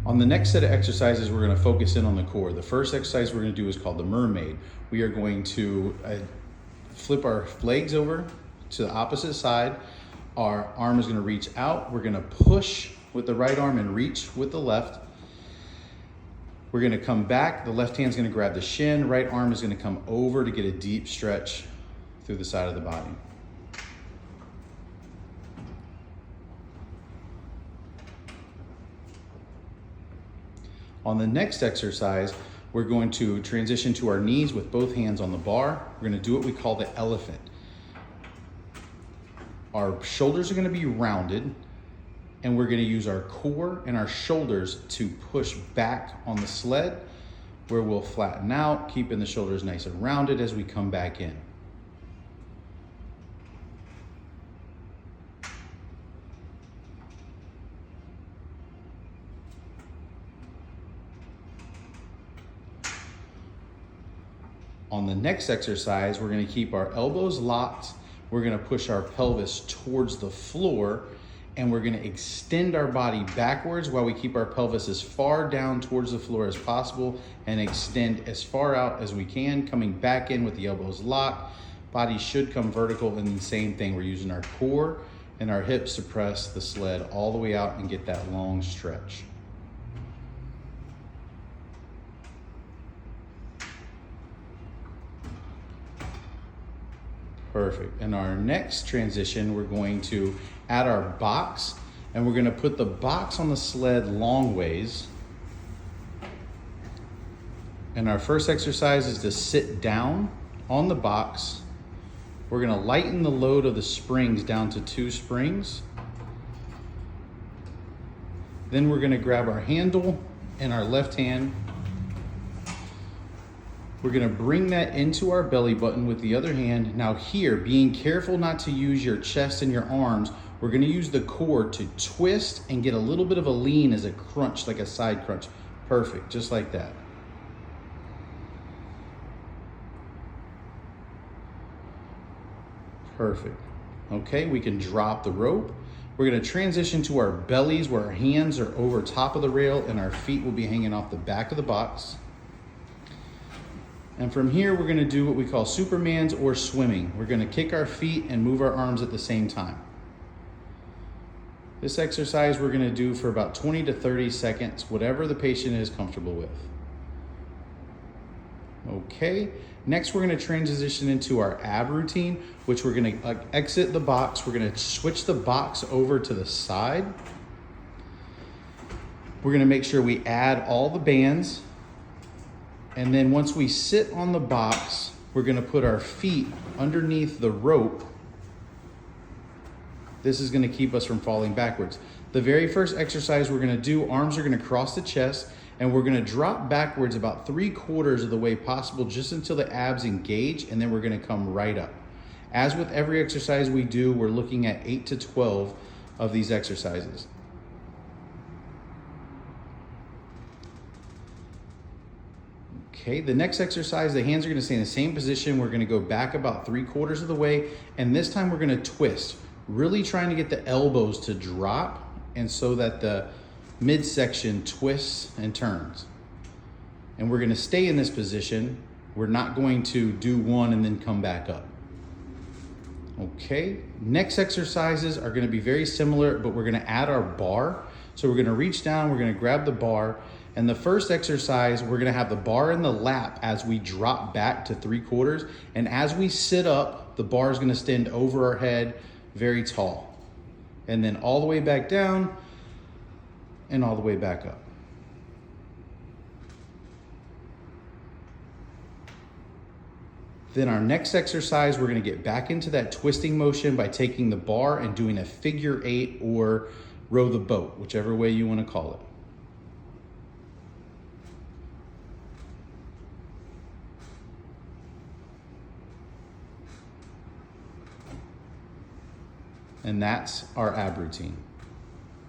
On the next set of exercises, we're going to focus in on the core. The first exercise we're going to do is called the mermaid. We are going to flip our legs over to the opposite side. Our arm is going to reach out. We're going to push with the right arm and reach with the left. We're going to come back. The left hand's going to grab the shin. Right arm is going to come over to get a deep stretch through the side of the body. On the next exercise, we're going to transition to our knees with both hands on the bar. We're going to do what we call the elephant. Our shoulders are going to be rounded, and we're going to use our core and our shoulders to push back on the sled, where we'll flatten out, keeping the shoulders nice and rounded as we come back in. On the next exercise, we're going to keep our elbows locked. We're going to push our pelvis towards the floor, and we're going to extend our body backwards while we keep our pelvis as far down towards the floor as possible and extend as far out as we can, coming back in with the elbows locked. Body should come vertical, and the same thing. We're using our core and our hips to press the sled all the way out and get that long stretch. Perfect. In our next transition, we're going to add our box, and we're going to put the box on the sled long ways. And our first exercise is to sit down on the box. We're going to lighten the load of the springs down to 2 springs. Then we're going to grab our handle in our left hand. We're going to bring that into our belly button with the other hand. Now here, being careful not to use your chest and your arms, we're going to use the core to twist and get a little bit of a lean as a crunch, like a side crunch. Perfect, just like that. Perfect. Okay, we can drop the rope. We're going to transition to our bellies, where our hands are over top of the rail and our feet will be hanging off the back of the box. And from here, we're going to do what we call Superman's or swimming. We're going to kick our feet and move our arms at the same time. This exercise we're going to do for about 20 to 30 seconds, whatever the patient is comfortable with. Okay, next we're going to transition into our ab routine, which we're going to exit the box. We're going to switch the box over to the side. We're going to make sure we add all the bands. And then once we sit on the box, we're going to put our feet underneath the rope. This is going to keep us from falling backwards. The very first exercise we're going to do, arms are going to cross the chest, and we're going to drop backwards about 3/4 of the way possible, just until the abs engage, and then we're going to come right up. As with every exercise we do, we're looking at 8 to 12 of these exercises. Okay, the next exercise, the hands are going to stay in the same position. We're going to go back about 3/4 of the way, and this time we're going to twist, really trying to get the elbows to drop, and so that the midsection twists and turns. And we're going to stay in this position. We're not going to do one and then come back up. Okay, next exercises are going to be very similar, but we're going to add our bar. So we're going to reach down, we're going to grab the bar, and the first exercise, we're going to have the bar in the lap as we drop back to 3/4, and as we sit up, the bar is going to stand over our head very tall, and then all the way back down and all the way back up. Then our next exercise, we're going to get back into that twisting motion by taking the bar and doing a figure 8 or row the boat, whichever way you want to call it. And that's our ab routine.